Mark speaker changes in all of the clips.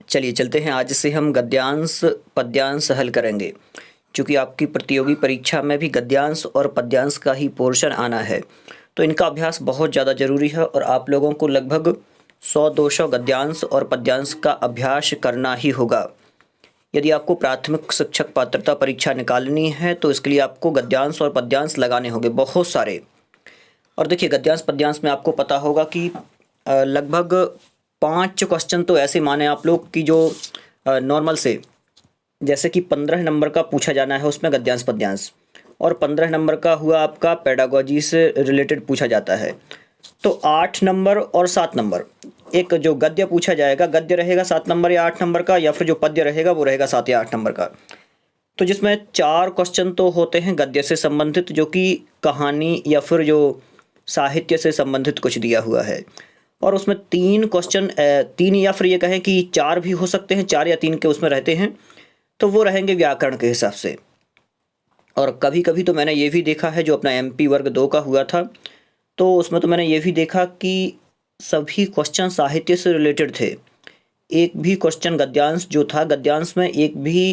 Speaker 1: चलिए चलते हैं, आज से हम गद्यांश पद्यांश हल करेंगे। चूँकि आपकी प्रतियोगी परीक्षा में भी गद्यांश और पद्यांश का ही पोर्शन आना है, तो इनका अभ्यास बहुत ज़्यादा ज़रूरी है और आप लोगों को लगभग 100-200 गद्यांश और पद्यांश का अभ्यास करना ही होगा। यदि आपको प्राथमिक शिक्षक पात्रता परीक्षा निकालनी है तो इसके लिए आपको गद्यांश और पद्यांश लगाने होंगे बहुत सारे। और देखिए, गद्यांश पद्यांश में आपको पता होगा कि लगभग 5 क्वेश्चन तो ऐसे माने आप लोग कि जो नॉर्मल से, जैसे कि 15 नंबर का पूछा जाना है उसमें गद्यांश पद्यांश, और 15 नंबर का हुआ आपका पेडागोजी से रिलेटेड पूछा जाता है। तो 8 नंबर और 7 नंबर, एक जो गद्य पूछा जाएगा, गद्य रहेगा 7 नंबर या 8 नंबर का, या फिर जो पद्य रहेगा वो रहेगा 7 या 8 नंबर का। तो जिसमें 4 क्वेश्चन तो होते हैं गद्य से संबंधित, जो कि कहानी या फिर जो साहित्य से संबंधित कुछ दिया हुआ है, और उसमें 3 क्वेश्चन, 3 या फिर ये कहें कि 4 भी हो सकते हैं, 4 या 3 के उसमें रहते हैं, तो वो रहेंगे व्याकरण के हिसाब से। और कभी कभी तो मैंने ये भी देखा है, जो अपना MP वर्ग 2 का हुआ था, तो उसमें तो मैंने ये भी देखा कि सभी क्वेश्चन साहित्य से रिलेटेड थे। एक भी क्वेश्चन गद्यांश जो था, गद्यांश में एक भी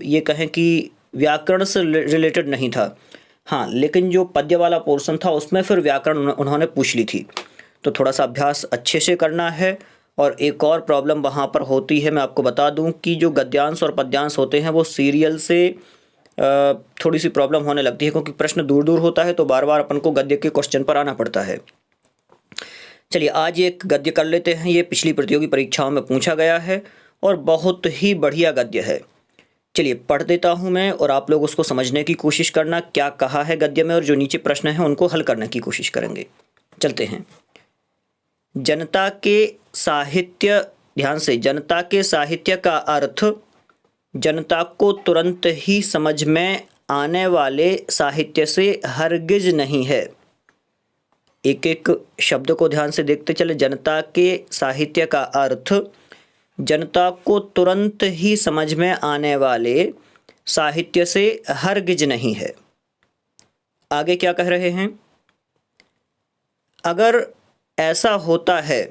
Speaker 1: ये कहें कि व्याकरण से रिलेटेड नहीं था। हाँ, लेकिन जो पद्य वाला पोर्शन था उसमें फिर व्याकरण उन्होंने पूछ ली थी। तो थोड़ा सा अभ्यास अच्छे से करना है। और एक और प्रॉब्लम वहाँ पर होती है, मैं आपको बता दूं कि जो गद्यांश और पद्यांश होते हैं वो सीरियल से थोड़ी सी प्रॉब्लम होने लगती है, क्योंकि प्रश्न दूर दूर होता है तो बार बार अपन को गद्य के क्वेश्चन पर आना पड़ता है। चलिए आज एक गद्य कर लेते हैं। ये पिछली प्रतियोगी परीक्षाओं में पूछा गया है और बहुत ही बढ़िया गद्य है। चलिए पढ़ देता हूँ मैं और आप लोग उसको समझने की कोशिश करना, क्या कहा है गद्य में, और जो नीचे प्रश्न है उनको हल करने की कोशिश करेंगे। चलते हैं। जनता के साहित्य, ध्यान से, जनता के साहित्य का अर्थ जनता को तुरंत ही समझ में आने वाले साहित्य से हरगिज नहीं है। एक एक शब्द को ध्यान से देखते चले। जनता के साहित्य का अर्थ जनता को तुरंत ही समझ में आने वाले साहित्य से हरगिज नहीं है। आगे क्या कह रहे हैं? अगर ऐसा होता है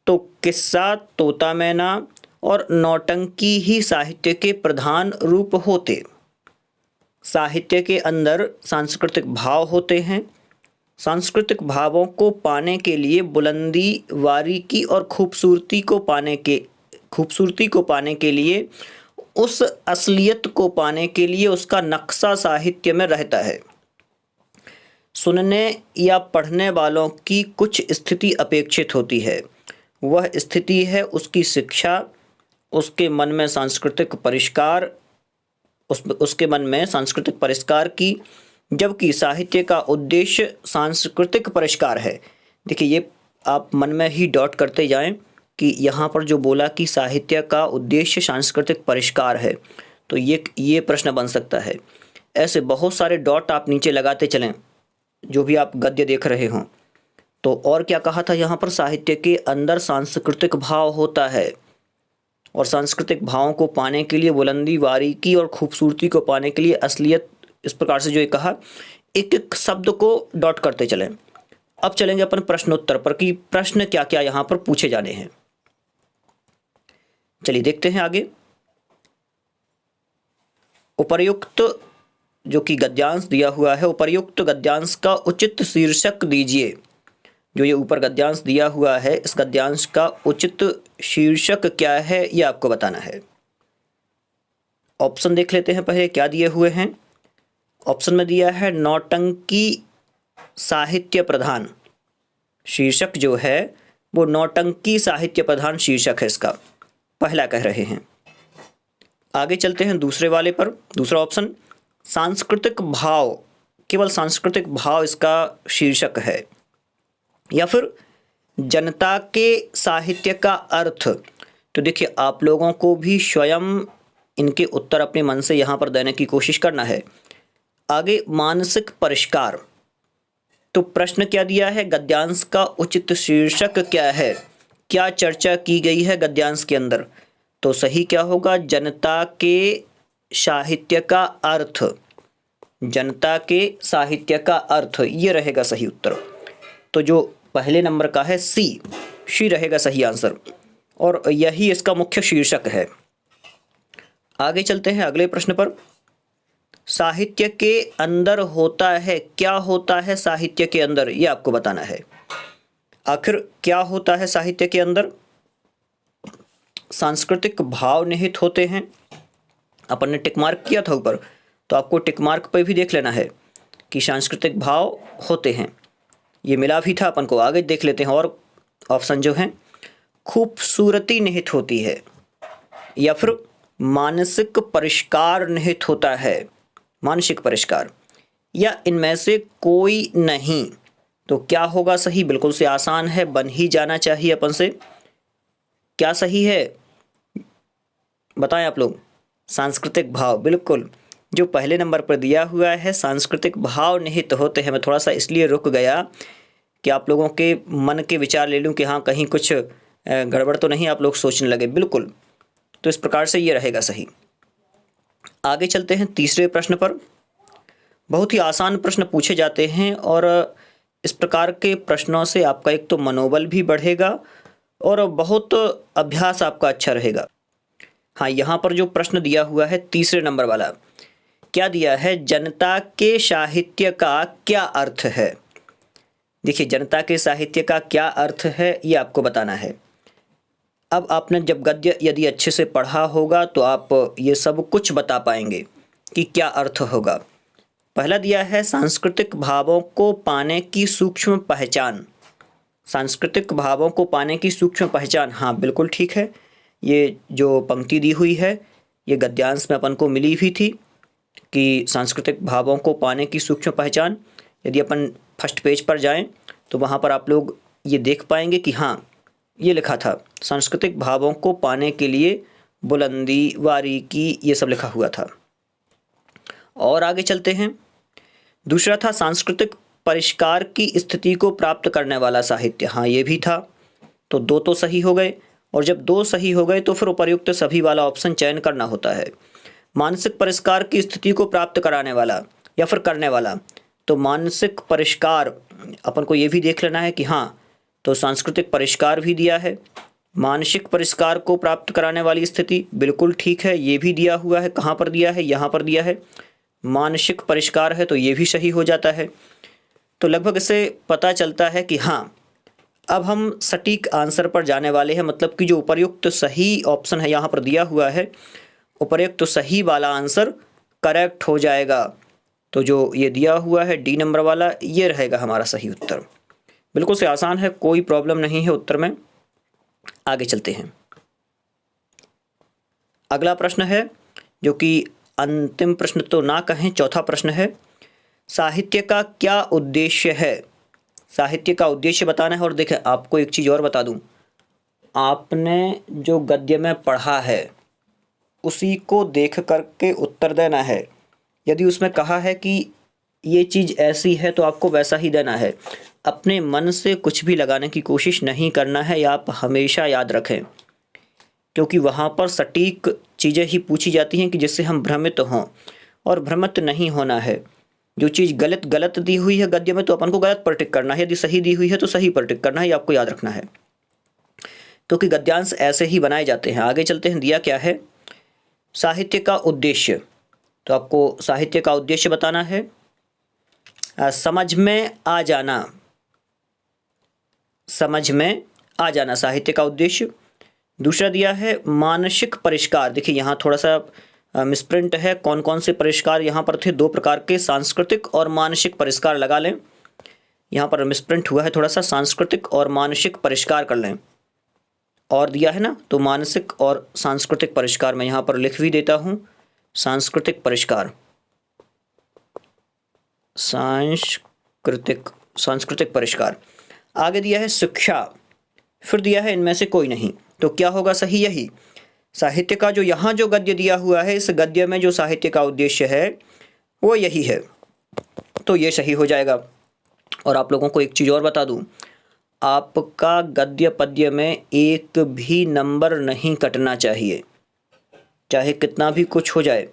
Speaker 1: तो किस्सा, तोता मैना और नौटंकी ही साहित्य के प्रधान रूप होते। साहित्य के अंदर सांस्कृतिक भाव होते हैं। सांस्कृतिक भावों को पाने के लिए बुलंदी, बारीकी और खूबसूरती को पाने के लिए, उस असलियत को पाने के लिए उसका नक्शा साहित्य में रहता है। सुनने या पढ़ने वालों की कुछ स्थिति अपेक्षित होती है। वह स्थिति है उसकी शिक्षा, उसके मन में सांस्कृतिक परिष्कार, उसके मन में सांस्कृतिक परिष्कार की, जबकि साहित्य का उद्देश्य सांस्कृतिक परिष्कार है। देखिए, ये आप मन में ही डॉट करते जाएं कि यहाँ पर जो बोला कि साहित्य का उद्देश्य सांस्कृतिक परिष्कार है, तो ये प्रश्न बन सकता है। ऐसे बहुत सारे डॉट आप नीचे लगाते चलें जो भी आप गद्य देख रहे हों। तो और क्या कहा था यहाँ पर? साहित्य के अंदर सांस्कृतिक भाव होता है और सांस्कृतिक भावों को पाने के लिए, बुलंदी, बारीकी और खूबसूरती को पाने के लिए असलियत, इस प्रकार से जो ये कहा, एक एक शब्द को डॉट करते चलें। अब चलेंगे अपन प्रश्नोत्तर पर कि प्रश्न क्या क्या यहाँ पर पूछे जाने हैं। चलिए देखते हैं आगे। उपर्युक्त जो कि गद्यांश दिया हुआ है, उपर्युक्त गद्यांश का उचित शीर्षक दीजिए। जो ये ऊपर गद्यांश दिया हुआ है, इस गद्यांश का उचित शीर्षक क्या है ये आपको बताना है। ऑप्शन देख लेते हैं पहले क्या दिए हुए हैं। ऑप्शन में दिया है नौटंकी साहित्य प्रधान। शीर्षक जो है वो नौटंकी साहित्य प्रधान शीर्षक है इसका, पहला कह रहे हैं। आगे चलते हैं दूसरे वाले पर। दूसरा ऑप्शन सांस्कृतिक भाव, केवल सांस्कृतिक भाव इसका शीर्षक है। या फिर जनता के साहित्य का अर्थ। तो देखिए, आप लोगों को भी स्वयं इनके उत्तर अपने मन से यहाँ पर देने की कोशिश करना है। आगे मानसिक परिष्कार। तो प्रश्न क्या दिया है? गद्यांश का उचित शीर्षक क्या है, क्या चर्चा की गई है गद्यांश के अंदर? तो सही क्या होगा? जनता के साहित्य का अर्थ। जनता के साहित्य का अर्थ, ये रहेगा सही उत्तर। तो जो पहले नंबर का है सी रहेगा सही आंसर। और यही इसका मुख्य शीर्षक है। आगे चलते हैं अगले प्रश्न पर। साहित्य के अंदर होता है, क्या होता है साहित्य के अंदर, ये आपको बताना है। आखिर क्या होता है साहित्य के अंदर? सांस्कृतिक भाव निहित होते हैं। अपन ने टिक मार्क किया था ऊपर, तो आपको टिक मार्क पर भी देख लेना है कि सांस्कृतिक भाव होते हैं। ये मिला भी था अपन को। आगे देख लेते हैं और ऑप्शन जो हैं, खूबसूरती निहित होती है या फिर मानसिक परिष्कार निहित होता है, मानसिक परिष्कार, या इनमें से कोई नहीं। तो क्या होगा सही? बिल्कुल से आसान है, बन ही जाना चाहिए अपन से। क्या सही है बताएं आप लोग? सांस्कृतिक भाव, बिल्कुल जो पहले नंबर पर दिया हुआ है, सांस्कृतिक भाव निहित होते हैं। मैं थोड़ा सा इसलिए रुक गया कि आप लोगों के मन के विचार ले लूं कि हाँ कहीं कुछ गड़बड़ तो नहीं आप लोग सोचने लगे। बिल्कुल, तो इस प्रकार से ये रहेगा सही। आगे चलते हैं तीसरे प्रश्न पर। बहुत ही आसान प्रश्न पूछे जाते हैं और इस प्रकार के प्रश्नों से आपका एक तो मनोबल भी बढ़ेगा और बहुत अभ्यास आपका अच्छा रहेगा। हाँ, यहाँ पर जो प्रश्न दिया हुआ है तीसरे नंबर वाला, क्या दिया है? जनता के साहित्य का क्या अर्थ है? देखिए, जनता के साहित्य का क्या अर्थ है ये आपको बताना है। अब आपने जब गद्य यदि अच्छे से पढ़ा होगा तो आप ये सब कुछ बता पाएंगे कि क्या अर्थ होगा। पहला दिया है सांस्कृतिक भावों को पाने की सूक्ष्म पहचान। सांस्कृतिक भावों को पाने की सूक्ष्म पहचान, हाँ बिल्कुल ठीक है। ये जो पंक्ति दी हुई है ये गद्यांश में अपन को मिली भी थी कि सांस्कृतिक भावों को पाने की सूक्ष्म पहचान। यदि अपन फर्स्ट पेज पर जाएं तो वहाँ पर आप लोग ये देख पाएंगे कि हाँ ये लिखा था, सांस्कृतिक भावों को पाने के लिए बुलंदी, बारीकी, ये सब लिखा हुआ था। और आगे चलते हैं। दूसरा था सांस्कृतिक परिष्कार की स्थिति को प्राप्त करने वाला साहित्य, हाँ ये भी था। तो दो तो सही हो गए, और जब दो सही हो गए तो फिर उपर्युक्त सभी वाला ऑप्शन चयन करना होता है। मानसिक परिष्कार की स्थिति को प्राप्त कराने वाला या फिर करने वाला, तो मानसिक परिष्कार अपन को ये भी देख लेना है कि हाँ, तो सांस्कृतिक परिष्कार भी दिया है। मानसिक परिष्कार को प्राप्त कराने वाली स्थिति, बिल्कुल ठीक है, ये भी दिया हुआ है। कहाँ पर दिया है? यहाँ पर दिया है, मानसिक परिष्कार है, तो ये भी सही हो जाता है। तो लगभग इससे पता चलता है कि हाँ, अब हम सटीक आंसर पर जाने वाले हैं। मतलब कि जो उपर्युक्त सही ऑप्शन है यहाँ पर दिया हुआ है, उपर्युक्त सही वाला आंसर करेक्ट हो जाएगा। तो जो ये दिया हुआ है डी नंबर वाला, ये रहेगा हमारा सही उत्तर। बिल्कुल से आसान है, कोई प्रॉब्लम नहीं है उत्तर में। आगे चलते हैं। अगला प्रश्न है जो कि अंतिम प्रश्न तो ना कहें, चौथा प्रश्न है, साहित्य का क्या उद्देश्य है? साहित्य का उद्देश्य बताना है। और देखें, आपको एक चीज़ और बता दूं, आपने जो गद्य में पढ़ा है उसी को देख करके उत्तर देना है। यदि उसमें कहा है कि ये चीज़ ऐसी है तो आपको वैसा ही देना है। अपने मन से कुछ भी लगाने की कोशिश नहीं करना है, या आप हमेशा याद रखें, क्योंकि वहाँ पर सटीक चीज़ें ही पूछी जाती हैं कि जिससे हम भ्रमित हों, और भ्रमित नहीं होना है। जो चीज़ गलत दी हुई है गद्य में तो अपन को गलत पर टिक करना है, यदि सही दी हुई है तो सही पर टिक करना है, ये आपको याद रखना है, क्योंकि गद्यांश ऐसे ही बनाए जाते हैं। आगे चलते हैं। दिया क्या है? साहित्य का उद्देश्य। तो आपको साहित्य का उद्देश्य बताना है। समझ में आ जाना, समझ में आ जाना साहित्य का उद्देश्य। दूसरा दिया है मानसिक परिष्कार। देखिए यहाँ थोड़ा सा मिसप्रिंट है, कौन कौन से परिष्कार यहाँ पर थे? दो प्रकार के, सांस्कृतिक और मानसिक परिष्कार लगा लें। यहाँ पर मिसप्रिंट हुआ है थोड़ा सा, सांस्कृतिक और मानसिक परिष्कार कर लें। और दिया है ना, तो मानसिक और सांस्कृतिक परिष्कार मैं यहाँ पर लिख भी देता हूँ। सांस्कृतिक परिष्कार, सांस्कृतिक परिष्कार। आगे दिया है शिक्षा, फिर दिया है इनमें से कोई नहीं। तो क्या होगा सही? यही साहित्य का जो यहाँ जो गद्य दिया हुआ है, इस गद्य में जो साहित्य का उद्देश्य है वो यही है, तो ये सही हो जाएगा। और आप लोगों को एक चीज़ और बता दूं, आपका गद्य पद्य में एक भी नंबर नहीं कटना चाहिए, चाहे कितना भी कुछ हो जाए।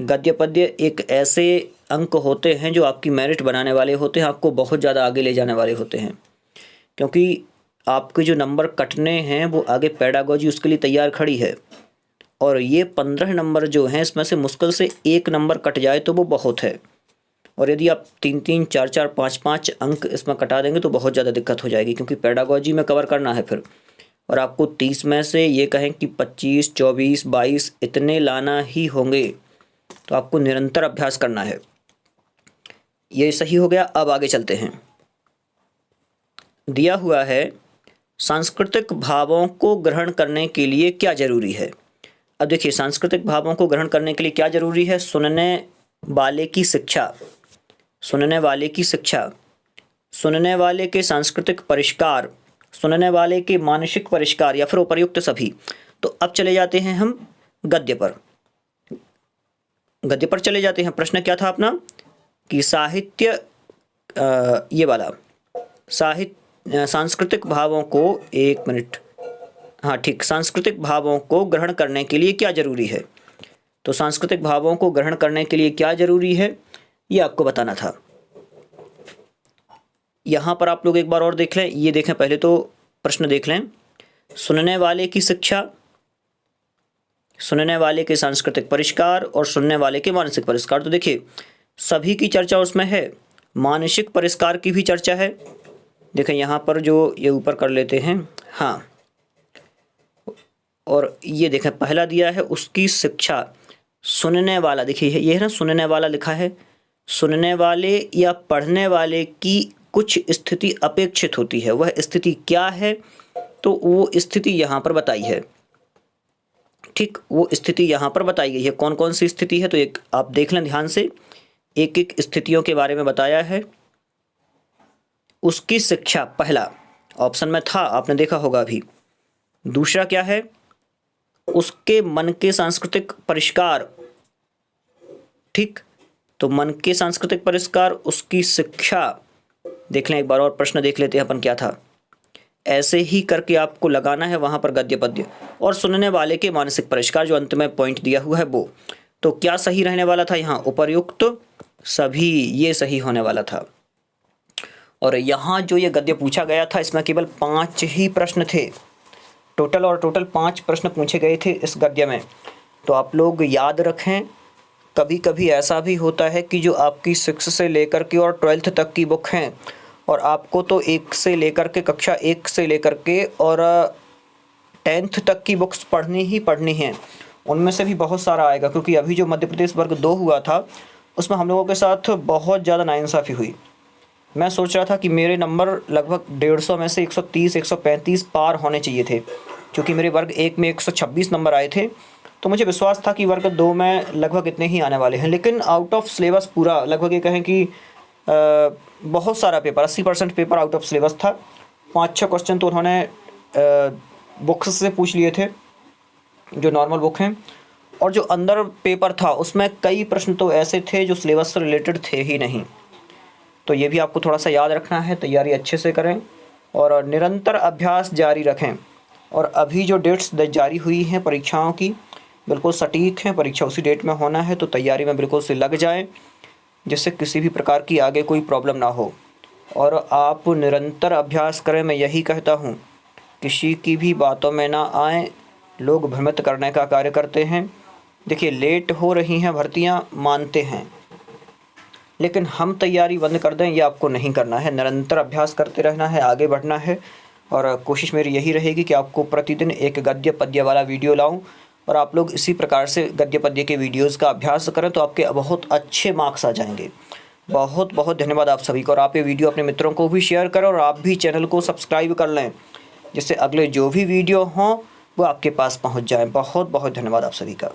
Speaker 1: गद्य पद्य एक ऐसे अंक होते हैं जो आपकी मेरिट बनाने वाले होते हैं, आपको बहुत ज़्यादा आगे ले जाने वाले होते हैं। क्योंकि आपके जो नंबर कटने हैं वो आगे पेडागोजी उसके लिए तैयार खड़ी है। और ये 15 नंबर जो हैं इसमें से मुश्किल से एक नंबर कट जाए तो वो बहुत है। और यदि आप 3-3, 4-4, 5-5 अंक इसमें कटा देंगे तो बहुत ज़्यादा दिक्कत हो जाएगी, क्योंकि पेडागोजी में कवर करना है फिर। और आपको 30 में से ये कहें कि 25, 24, 22 इतने लाना ही होंगे, तो आपको निरंतर अभ्यास करना है। ये सही हो गया। अब आगे चलते हैं। दिया हुआ है सांस्कृतिक भावों को ग्रहण करने के लिए क्या जरूरी है। अब देखिए, सांस्कृतिक भावों को ग्रहण करने के लिए क्या जरूरी है। सुनने वाले की शिक्षा, सुनने वाले की शिक्षा, सुनने वाले के सांस्कृतिक परिष्कार, सुनने वाले के मानसिक परिष्कार, या फिर उपर्युक्त सभी। तो अब चले जाते हैं हम गद्य पर। गद्य पर चले जाते हैं। प्रश्न क्या था अपना कि साहित्य, ये वाला सांस्कृतिक भावों को, एक मिनट, हाँ ठीक, सांस्कृतिक भावों को ग्रहण करने के लिए क्या जरूरी है। तो सांस्कृतिक भावों को ग्रहण करने के लिए क्या जरूरी है ये आपको बताना था। यहाँ पर आप लोग एक बार और देख लें, ये देखें, पहले तो प्रश्न देख लें। सुनने वाले की शिक्षा, सुनने वाले के सांस्कृतिक परिष्कार और सुनने वाले के मानसिक परिष्कार। तो देखिए, सभी की चर्चा उसमें है, मानसिक परिष्कार की भी चर्चा है। देखें यहाँ पर जो ये ऊपर कर लेते हैं, हाँ, और ये देखें पहला दिया है उसकी शिक्षा। सुनने वाला, देखिए ये है ना, सुनने वाला लिखा है। सुनने वाले या पढ़ने वाले की कुछ स्थिति अपेक्षित होती है, वह स्थिति क्या है, तो वो स्थिति यहाँ पर बताई है। ठीक, वो स्थिति यहाँ पर बताई गई है। कौन कौन सी स्थिति है तो एक आप देख लें ध्यान से, एक एक स्थितियों के बारे में बताया है। उसकी शिक्षा पहला ऑप्शन में था, आपने देखा होगा अभी। दूसरा क्या है, उसके मन के सांस्कृतिक परिष्कार। ठीक, तो मन के सांस्कृतिक परिष्कार, उसकी शिक्षा। देख लें एक बार और, प्रश्न देख लेते हैं अपन क्या था। ऐसे ही करके आपको लगाना है वहां पर गद्य पद्य। और सुनने वाले के मानसिक परिष्कार, जो अंत में पॉइंट दिया हुआ है वो। तो क्या सही रहने वाला था यहाँ, उपर्युक्त सभी, ये सही होने वाला था। और यहाँ जो ये गद्य पूछा गया था इसमें केवल 5 ही प्रश्न थे टोटल, और टोटल 5 प्रश्न पूछे गए थे इस गद्य में। तो आप लोग याद रखें, कभी कभी ऐसा भी होता है कि जो आपकी 6 से लेकर के और 12th तक की बुक हैं, और आपको तो 1 से लेकर के, कक्षा 1 से लेकर के और 10th तक की बुक्स पढ़नी ही पढ़नी हैं। उनमें से भी बहुत सारा आएगा, क्योंकि अभी जो मध्य प्रदेश वर्ग 2 हुआ था उसमें हम लोगों के साथ बहुत ज़्यादा नाइंसाफ़ी हुई। मैं सोच रहा था कि मेरे नंबर लगभग 150 में से 130, 135 पार होने चाहिए थे, क्योंकि मेरे वर्ग 1 में 126 नंबर आए थे। तो मुझे विश्वास था कि वर्ग 2 में लगभग इतने ही आने वाले हैं। लेकिन आउट ऑफ सिलेबस पूरा, लगभग ये कहें कि बहुत सारा paper, 80% paper out of syllabus था। 5-6 क्वेश्चन तो उन्होंने बुक्स से पूछ लिए थे, जो नॉर्मल बुक हैं। और जो अंदर पेपर था उसमें कई प्रश्न तो ऐसे थे जो सिलेबस से रिलेटेड थे ही नहीं। तो ये भी आपको थोड़ा सा याद रखना है, तैयारी अच्छे से करें और निरंतर अभ्यास जारी रखें। और अभी जो डेट्स जारी हुई हैं परीक्षाओं की, बिल्कुल सटीक हैं, परीक्षा उसी डेट में होना है। तो तैयारी में बिल्कुल से लग जाएं, जिससे किसी भी प्रकार की आगे कोई प्रॉब्लम ना हो। और आप निरंतर अभ्यास करें, मैं यही कहता हूँ। किसी की भी बातों में ना आए, लोग भ्रमित करने का कार्य करते हैं। देखिए, लेट हो रही हैं भर्तियाँ, मानते हैं, लेकिन हम तैयारी बंद कर दें ये आपको नहीं करना है। निरंतर अभ्यास करते रहना है, आगे बढ़ना है। और कोशिश मेरी यही रहेगी कि आपको प्रतिदिन एक गद्य पद्य वाला वीडियो लाऊं, और आप लोग इसी प्रकार से गद्य पद्य के वीडियोस का अभ्यास करें तो आपके बहुत अच्छे मार्क्स आ जाएंगे। बहुत बहुत धन्यवाद आप सभी को। और आप ये वीडियो अपने मित्रों को भी शेयर करें, और आप भी चैनल को सब्सक्राइब कर लें, जिससे अगले जो भी वीडियो हों वो आपके पास पहुँच जाएँ। बहुत बहुत धन्यवाद आप सभी का।